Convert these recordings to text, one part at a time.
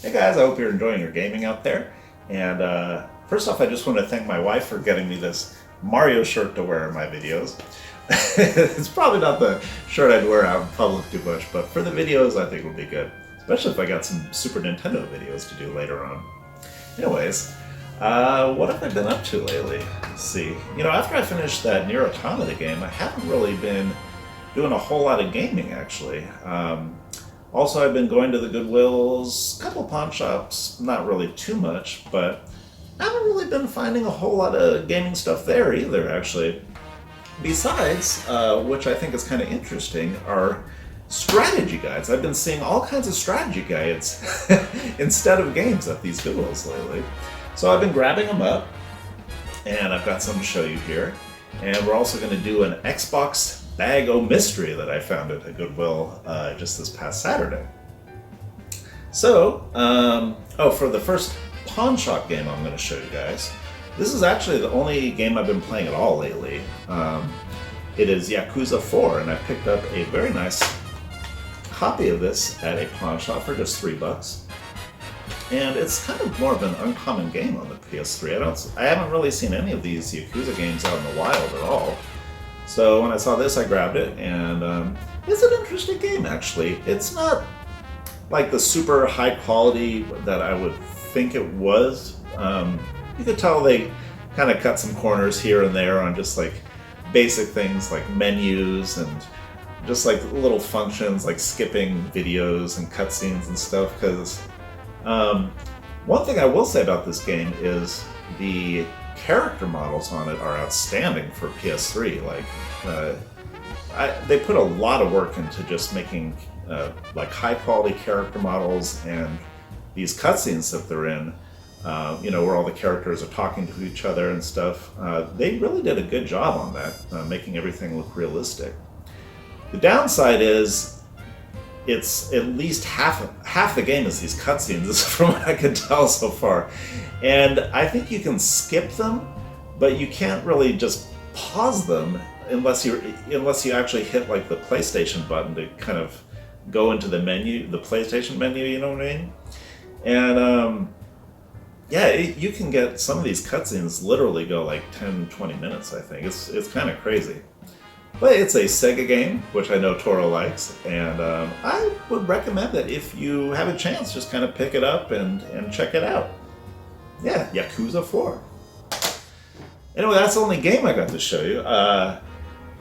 Hey guys, I hope you're enjoying your gaming out there. And first off, I just want to thank my wife for getting me this Mario shirt to wear in my videos. It's probably not the shirt I'd wear out in public too much, but for the videos I think it would be good. Especially if I got some Super Nintendo videos to do later on. Anyways, what have I been up to lately? Let's see. You know, after I finished that Nier Automata game, I haven't really been doing a whole lot of gaming, actually. Also, I've been going to the Goodwills, a couple pawn shops, not really too much, but I haven't really been finding a whole lot of gaming stuff there either, actually. Besides, which I think is kind of interesting, are strategy guides. I've been seeing all kinds of strategy guides instead of games at these Goodwills lately. So I've been grabbing them up, and I've got some to show you here. And we're also going to do an Xbox Bag O Mystery that I found at a Goodwill just this past Saturday. So, for the first pawn shop game I'm going to show you guys, this is actually the only game I've been playing at all lately. It is Cuza For, and I picked up a very nice copy of this at a pawn shop for just $3. And it's kind of more of an uncommon game on the PS3. I haven't really seen any of these Yakuza games out in the wild at all. So when I saw this, I grabbed it, and it's an interesting game, actually. It's not like the super high quality that I would think it was. You could tell they kind of cut some corners here and there on just like basic things like menus and just like little functions like skipping videos and cutscenes and stuff. Because one thing I will say about this game is the character models on it are outstanding for PS3. Like, they put a lot of work into just making like high quality character models, and these cutscenes that they're in, where all the characters are talking to each other and stuff. They really did a good job on that, making everything look realistic. The downside is it's at least half the game is these cutscenes, from what I can tell so far. And I think you can skip them, but you can't really just pause them unless you actually hit like the PlayStation button to kind of go into the menu, the PlayStation menu, you know what I mean? And you can get some of these cutscenes literally go like 10-20 minutes, I think. It's kind of crazy. But it's a Sega game, which I know Tora likes, and I would recommend that if you have a chance, just kind of pick it up and check it out. Yeah, Cuza For. Anyway, that's the only game I got to show you.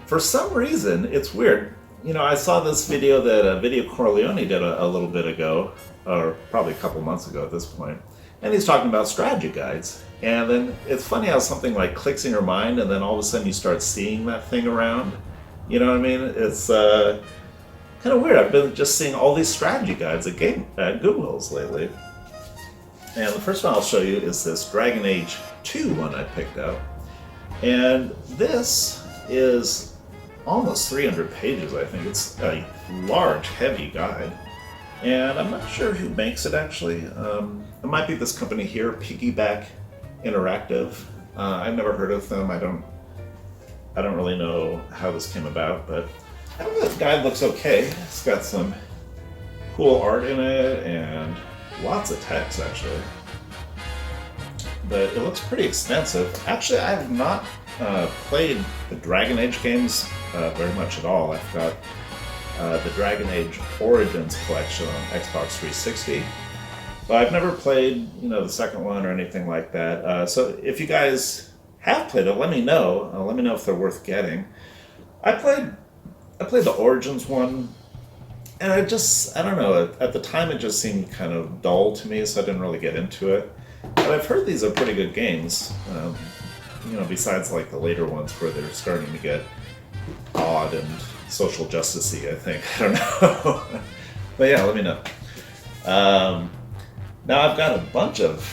For some reason, it's weird. You know, I saw this video that Video Corleone did a little bit ago, or probably a couple months ago at this point, and he's talking about strategy guides. And then it's funny how something like clicks in your mind, and then all of a sudden you start seeing that thing around. You know what I mean? It's kind of weird. I've been just seeing all these strategy guides at Goodwills lately. And the first one I'll show you is this Dragon Age 2 one I picked up. And this is almost 300 pages, I think. It's a large, heavy guide. And I'm not sure who makes it, actually. It might be this company here, Piggyback Interactive. I've never heard of them. I don't really know how this came about, but I don't know, the guide looks okay. It's got some cool art in it and lots of text, actually. But it looks pretty extensive. Actually, I have not played the Dragon Age games very much at all. I've got the Dragon Age Origins collection on Xbox 360. But I've never played, the second one or anything like that. So if you guys have played it, let me know. Let me know if they're worth getting. I played the Origins one, and I don't know. At the time, it just seemed kind of dull to me, so I didn't really get into it. But I've heard these are pretty good games. Besides like the later ones where they're starting to get odd and social justice-y, I think. I don't know. But yeah, let me know. Now I've got a bunch of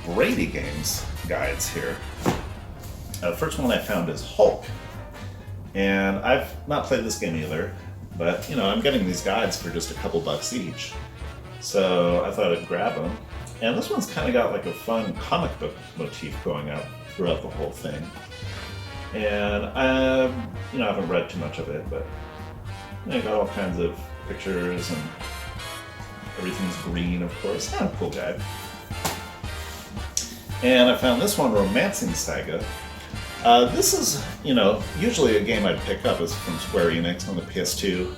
Brady games guides here. The first one I found is Hulk. And I've not played this game either, but I'm getting these guides for just a couple bucks each. So I thought I'd grab them. And this one's kind of got like a fun comic book motif going out throughout the whole thing. And I haven't read too much of it, but got all kinds of pictures and everything's green, of course. Kind of cool guide. And I found this one, Romancing Saga. This is, you know, usually a game I'd pick up is from Square Enix on the PS2.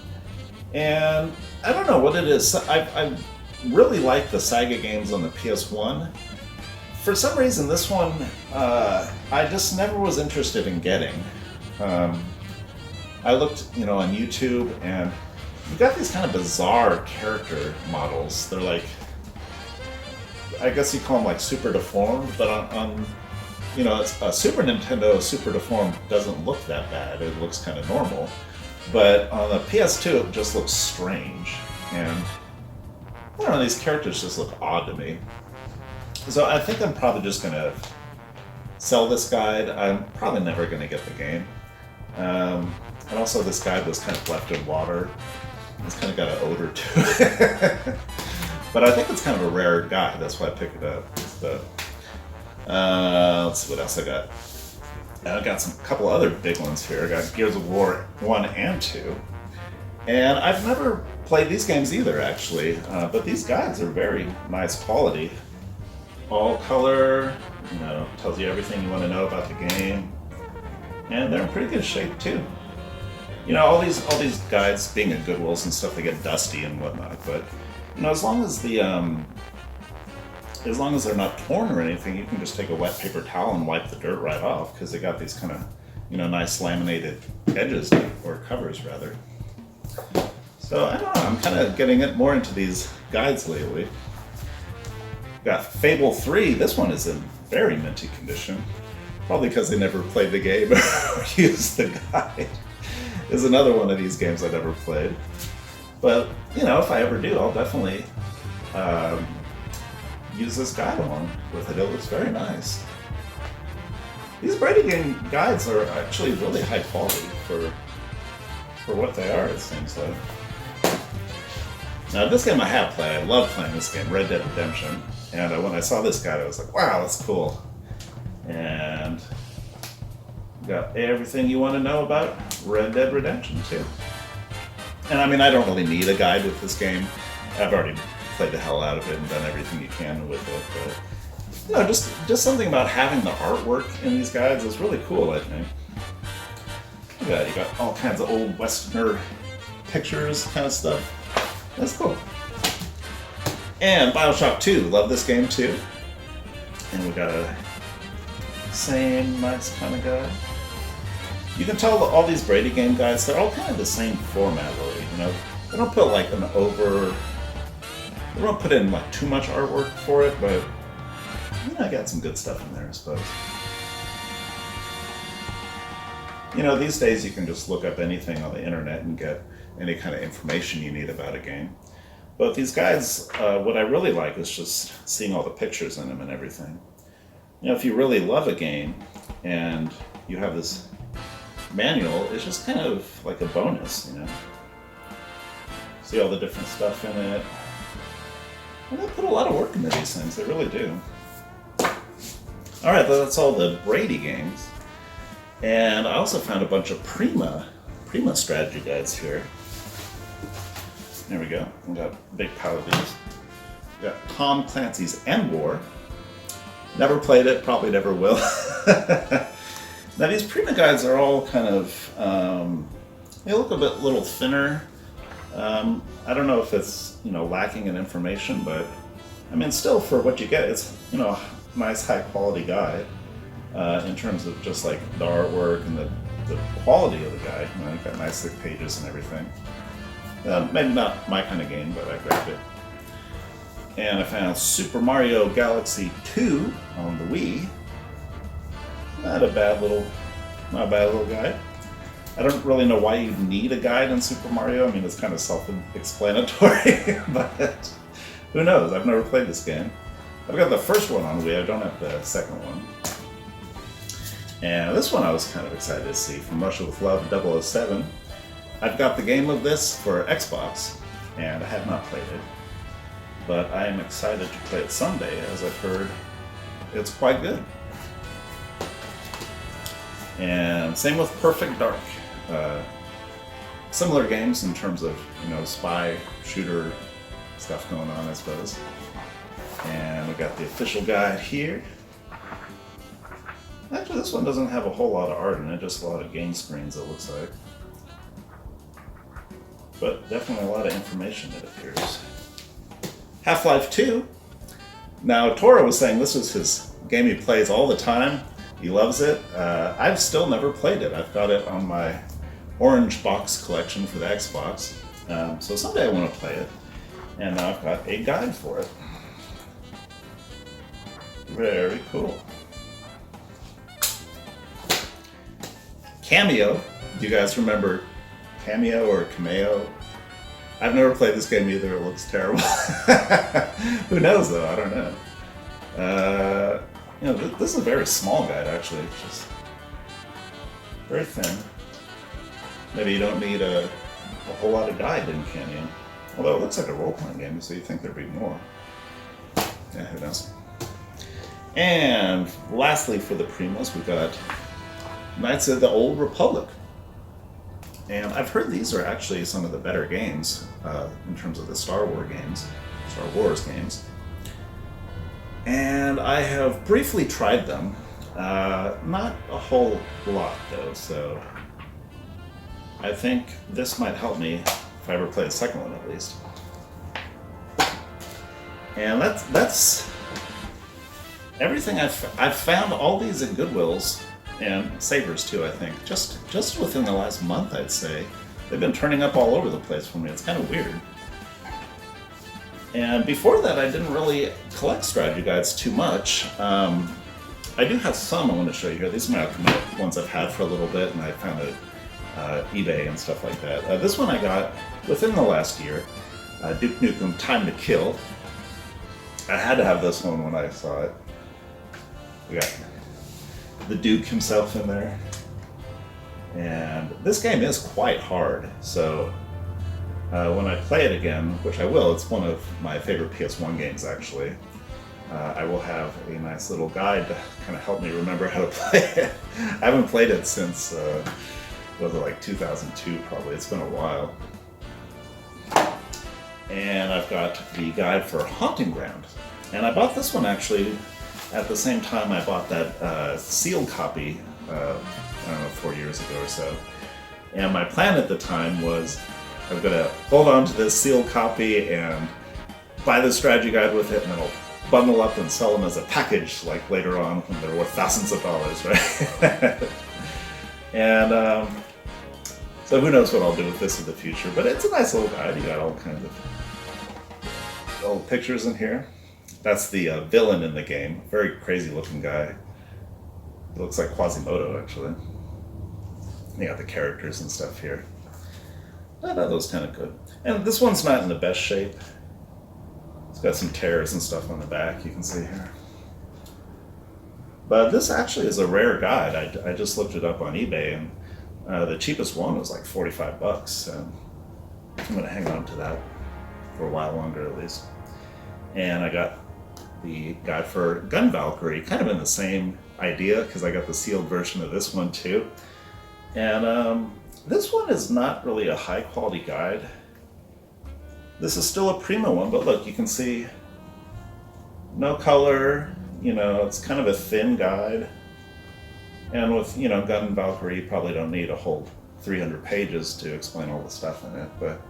And I don't know what it is. I really like the Saga games on the PS1. For some reason, this one, I just never was interested in getting. I looked, you know, on YouTube, and you got these kind of bizarre character models. They're like, I guess you call them like super deformed, but on you know, it's a Super Nintendo super deformed doesn't look that bad. It looks kind of normal. But on the PS2, it just looks strange. And I don't know, these characters just look odd to me. So I think I'm probably just going to sell this guide. I'm probably never going to get the game. And also this guide was kind of left in water. It's kind of got an odor to it. But I think it's kind of a rare guide. That's why I picked it up. But, let's see what else I got. I got a couple other big ones here. I got Gears of War 1 and 2. And I've never played these games either, actually. But these guides are very nice quality. All color, you know, tells you everything you want to know about the game. And they're in pretty good shape, too. You know, all these guides, being at Goodwills and stuff, they get dusty and whatnot. But, you know, as long as they're not torn or anything, you can just take a wet paper towel and wipe the dirt right off, because they got these kind of, you know, nice laminated edges, or covers rather. So I don't know, I'm kind of getting it more into these guides lately. Got Fable 3. This one is in very minty condition, probably because they never played the game or used the guide. Is another one of these games I never played. But you know, if I ever do, I'll definitely use this guide along with it. It looks very nice. These Brady game guides are actually really high quality for what they are, it seems like. Now this game I have played, I love playing this game, Red Dead Redemption. And when I saw this guide, I was like, wow, that's cool. And got everything you want to know about Red Dead Redemption too. And I mean, I don't really need a guide with this game. I've already played the hell out of it and done everything you can with it. But you know, just something about having the artwork in these guides is really cool, I think. Yeah, you got all kinds of old Westerner pictures, kind of stuff. That's cool. And Bioshock 2, love this game too. And we got a same nice kind of guide. You can tell all these Brady game guides, they're all kind of the same format, really. You know, they don't put like they don't put in like too much artwork for it, but you know, I got some good stuff in there, I suppose. You know, these days you can just look up anything on the internet and get any kind of information you need about a game. But these guides, what I really like is just seeing all the pictures in them and everything. You know, if you really love a game and you have this manual, it's just kind of like a bonus, you know. See all the different stuff in it. And they put a lot of work into these things, they really do. Alright, that's all the Brady games. And I also found a bunch of Prima strategy guides here. There we go. We got a big pile of these. We got Tom Clancy's EndWar. Never played it, probably never will. Now these Prima guides are all kind of, they look a little thinner. I don't know if it's, you know, lacking in information, but I mean, still for what you get, it's, you know, a nice high quality guide in terms of just like the artwork and the quality of the guide. You know, you've got nice thick pages and everything. Maybe not my kind of game, but I grabbed it. And I found Super Mario Galaxy 2 on the Wii. Not a bad little guide. I don't really know why you need a guide in Super Mario. I mean, it's kind of self-explanatory, but who knows? I've never played this game. I've got the first one on Wii, I don't have the second one. And this one I was kind of excited to see, From Russia with Love 007. I've got the game of this for Xbox, and I have not played it. But I am excited to play it someday, as I've heard it's quite good. And same with Perfect Dark. Similar games in terms of, you know, spy, shooter, stuff going on, I suppose. And we got the official guide here. Actually, this one doesn't have a whole lot of art in it, just a lot of game screens, it looks like. But definitely a lot of information, it appears. Half-Life 2. Now, Tora was saying this was his game he plays all the time. He loves it. I've still never played it. I've got it on my orange box collection for the Xbox. So someday I want to play it. And now I've got a guide for it. Very cool. Cameo. Do you guys remember Cameo or Cameo? I've never played this game either. It looks terrible. Who knows though? I don't know. You know, this is a very small guide actually. It's just very thin. Maybe you don't need a whole lot of guide in Cameo. Although it looks like a role-playing game, so you'd think there'd be more. Yeah, who knows? And lastly, for the Primos, we got Knights of the Old Republic. And I've heard these are actually some of the better games in terms of the Star Wars games. And I have briefly tried them. Not a whole lot though, so I think this might help me if I ever play the second one at least. And that's everything I've found all these at Goodwills and Sabres too, I think. Just within the last month, I'd say. They've been turning up all over the place for me. It's kind of weird. And before that, I didn't really collect strategy guides too much. I do have some I want to show you here. These are my ones I've had for a little bit, and I found it eBay and stuff like that. This one I got within the last year. Duke Nukem Time to Kill. I had to have this one when I saw it. We got the Duke himself in there. And this game is quite hard, so when I play it again, which I will, it's one of my favorite PS1 games actually, I will have a nice little guide to kind of help me remember how to play it. I haven't played it since, was it like 2002 probably, it's been a while. And I've got the guide for Haunting Ground. And I bought this one actually at the same time I bought that sealed copy, I don't know, 4 years ago or so. And my plan at the time was I'm gonna hold on to this sealed copy and buy the strategy guide with it, and then I'll bundle up and sell them as a package like later on when they're worth thousands of dollars, right? And so who knows what I'll do with this in the future, but it's a nice little guide. You got all kinds of old pictures in here. That's the villain in the game. Very crazy looking guy. He looks like Quasimodo actually. You got the characters and stuff here. I thought that was kind of good. And this one's not in the best shape. It's got some tears and stuff on the back, you can see here. But this actually is a rare guide. I just looked it up on eBay, and the cheapest one was like 45 bucks. So I'm gonna hang on to that for a while longer at least. And I got the guide for Gun Valkyrie, kind of in the same idea, because I got the sealed version of this one too. And this one is not really a high quality guide. This is still a Prima one, but look, you can see no color, you know, it's kind of a thin guide. And with, you know, Gun Valkyrie, you probably don't need a whole 300 pages to explain all the stuff in it, but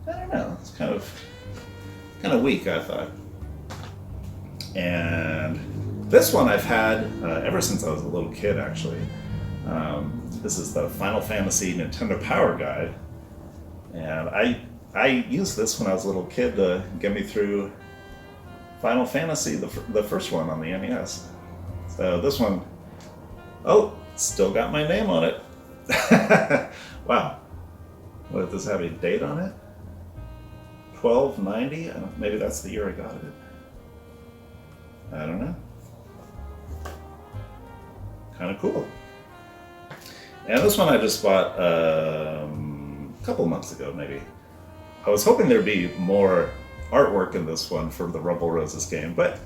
I don't know, it's kind of weak, I thought. And this one I've had ever since I was a little kid, actually. This is the Final Fantasy Nintendo Power Guide, and I used this when I was a little kid to get me through Final Fantasy, the first one on the NES. So this one, oh, still got my name on it. Wow. What, does this have a date on it? 1290? Maybe that's the year I got it. I don't know. Kind of cool. And this one I just bought a couple months ago, maybe. I was hoping there'd be more artwork in this one for the Rumble Roses game, but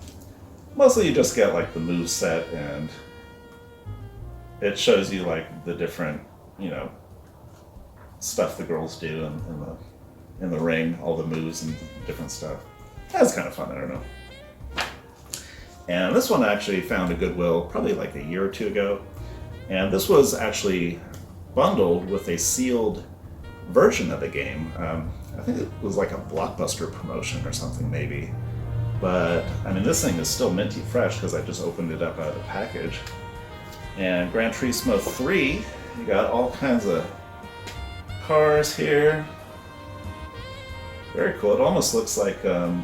mostly you just get like the move set, and it shows you like the different, you know, stuff the girls do in the in the ring, all the moves and different stuff. That's kind of fun, I don't know. And this one I actually found at Goodwill probably like a year or two ago. And this was actually bundled with a sealed version of the game. I think it was like a Blockbuster promotion or something maybe. But I mean, this thing is still minty fresh because I just opened it up out of the package. And Gran Turismo 3, you got all kinds of cars here. Very cool. It almost looks like, you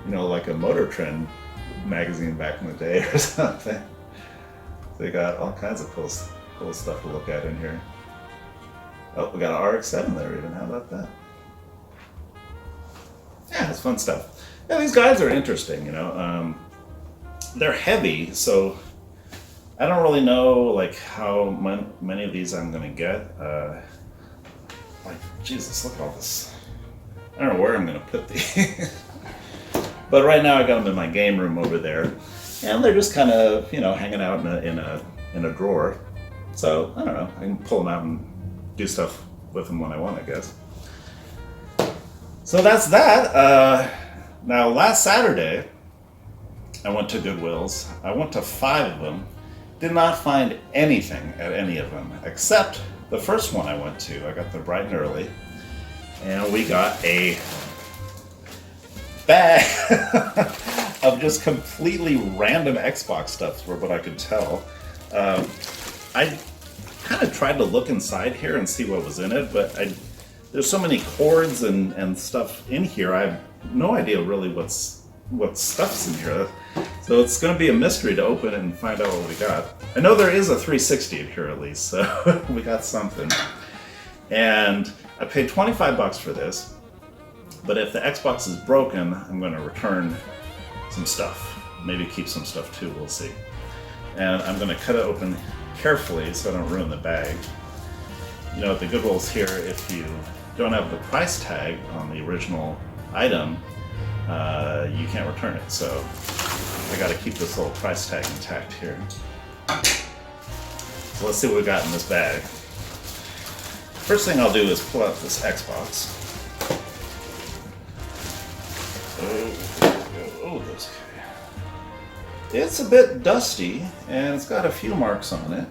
know, like a Motor Trend magazine back in the day or something. They got all kinds of cool stuff to look at in here. Oh, we got an RX-7 there even. How about that? Yeah, it's fun stuff. Yeah, these guys are interesting, you know. They're heavy, so I don't really know like how many of these I'm gonna get. Like, Jesus, look at all this. I don't know where I'm gonna put these. But right now I got them in my game room over there, and they're just kind of, you know, hanging out in a drawer. So I don't know. I can pull them out and do stuff with them when I want, I guess. So that's that. Now, last Saturday, I went to Goodwill's. I went to 5 of them. Did not find anything at any of them, except the first one I went to. I got there bright and early, and we got a bag of just completely random Xbox stuff, for what I could tell. I kind of tried to look inside here and see what was in it, but there's so many cords and stuff in here. I have no idea really what stuff's in here. So it's going to be a mystery to open it and find out what we got. I know there is a 360 in here at least, so we got something. And I paid $25 for this, but if the Xbox is broken, I'm going to return some stuff. Maybe keep some stuff too, we'll see. And I'm going to cut it open carefully so I don't ruin the bag. You know, at the Goodwill's here, if you don't have the price tag on the original item, you can't return it. So I got to keep this little price tag intact here. So let's see what we got in this bag. First thing I'll do is pull out this Xbox. Oh, this. It's a bit dusty, and it's got a few marks on it.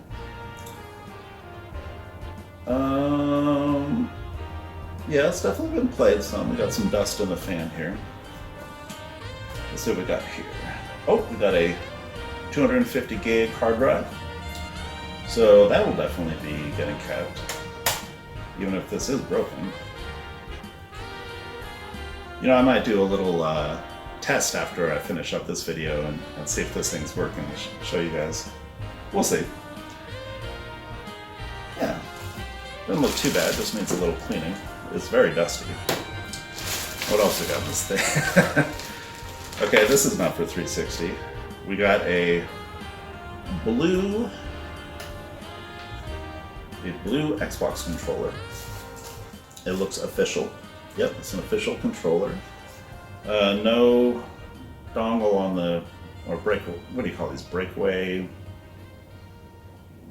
Yeah, it's definitely been played some. We got some dust in the fan here. Let's see what we got here. Oh, we got a 250 gig hard drive. So that will definitely be getting kept, even if this is broken. You know, I might do a little test after I finish up this video and see if this thing's working. Show you guys. We'll see. Yeah, doesn't look too bad. Just needs a little cleaning. It's very dusty. What else we got in this thing? Okay, this is not for 360. We got a blue Xbox controller. It looks official. Yep, it's an official controller. No dongle on the, or break, what do you call these? Breakaway,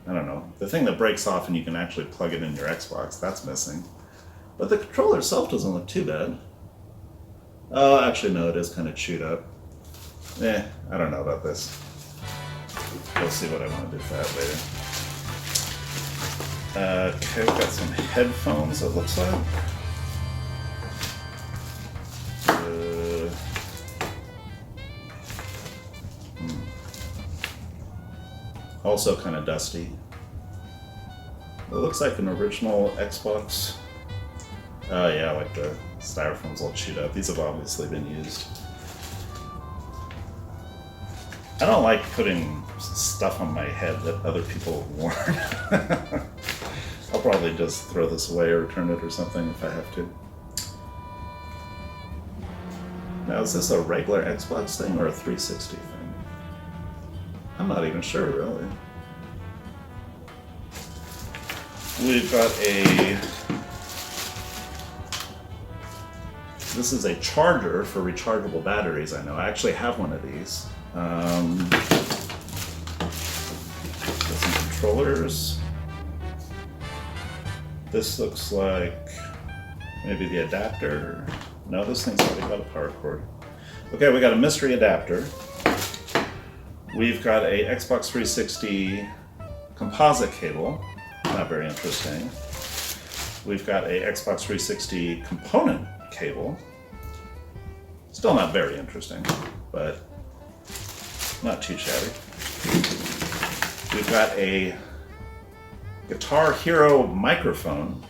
I don't know. The thing that breaks off and you can actually plug it in your Xbox, that's missing. But the controller itself doesn't look too bad. Oh, actually no, it is kind of chewed up. I don't know about this. We'll see what I want to do with that later. Okay, we've got some headphones, it looks like. Also kind of dusty. It looks like an original Xbox. Oh yeah, like the styrofoam's all chewed up. These have obviously been used. I don't like putting stuff on my head that other people have worn. I'll probably just throw this away or return it or something if I have to. Now, is this a regular Xbox thing or a 360 thing? I'm not even sure, really. We've got this is a charger for rechargeable batteries, I know. I actually have one of these. Got some controllers. This looks like, Maybe the adapter. No, this thing's already got a power cord. Okay, we got a mystery adapter. We've got a Xbox 360 composite cable. Not very interesting. We've got a Xbox 360 component cable. Still not very interesting, but not too shabby. We've got a Guitar Hero microphone,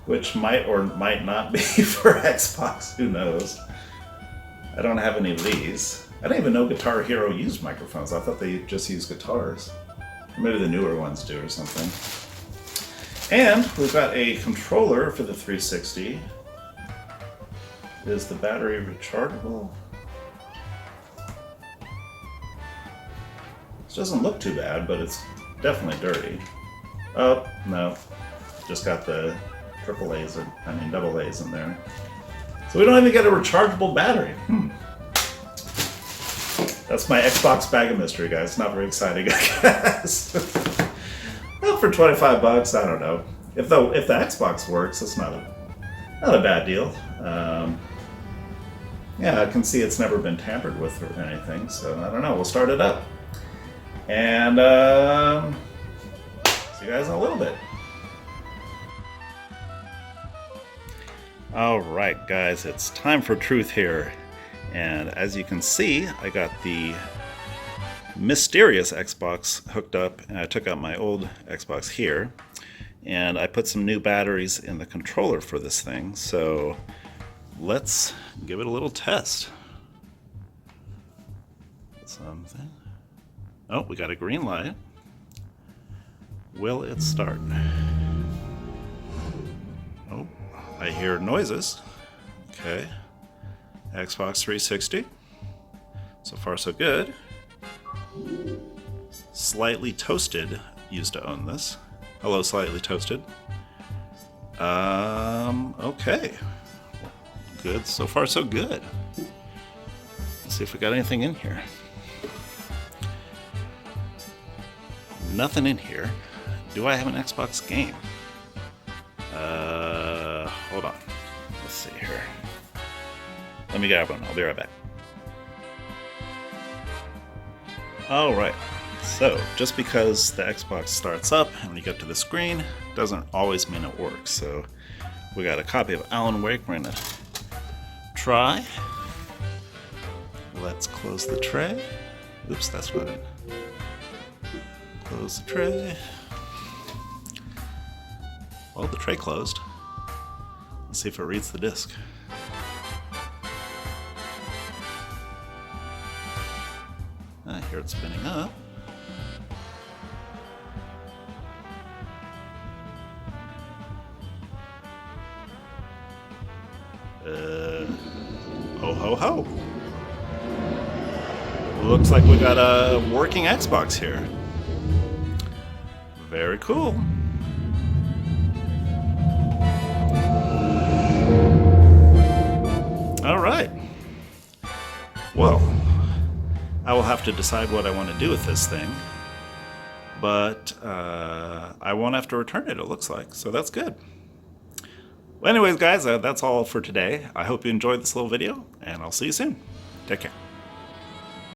which might or might not be for Xbox, who knows. I don't have any of these. I didn't even know Guitar Hero used microphones. I thought they just used guitars. Maybe the newer ones do or something. And we've got a controller for the 360. Is the battery rechargeable? This doesn't look too bad, but it's definitely dirty. Oh, no. Just got the double A's in there. So we don't even get a rechargeable battery. That's my Xbox bag of mystery, guys. Not very exciting, I guess. Well, for 25 bucks, I don't know. If the Xbox works, it's not a bad deal. Yeah, I can see it's never been tampered with or anything, so I don't know. We'll start it up. And see you guys in a little bit. Alright guys, it's time for truth here. And as you can see, I got the mysterious Xbox hooked up, and I took out my old Xbox here. And I put some new batteries in the controller for this thing, so let's give it a little test. Something. Oh, we got a green light. Will it start? Oh, I hear noises. Okay. Xbox 360. So far, so good. Slightly Toasted used to own this. Hello, Slightly Toasted. Okay. Good. So far, so good. Let's see if we got anything in here. Nothing in here. Do I have an Xbox game? Hold on. Let's see here. Let me grab one. I'll be right back. Alright. So, just because the Xbox starts up and when you get to the screen, doesn't always mean it works. So, we got a copy of Alan Wake. We're going to try. Let's close the tray. Oops, that's not it. Close the tray. Well, the tray closed. Let's see if it reads the disc. I hear it spinning up. Ho ho ho. Looks like we got a working Xbox here. Very cool. All right. Well, I will have to decide what I want to do with this thing, but I won't have to return it, it looks like, so that's good. Well, anyways, guys, that's all for today. I hope you enjoyed this little video, and I'll see you soon. Take care.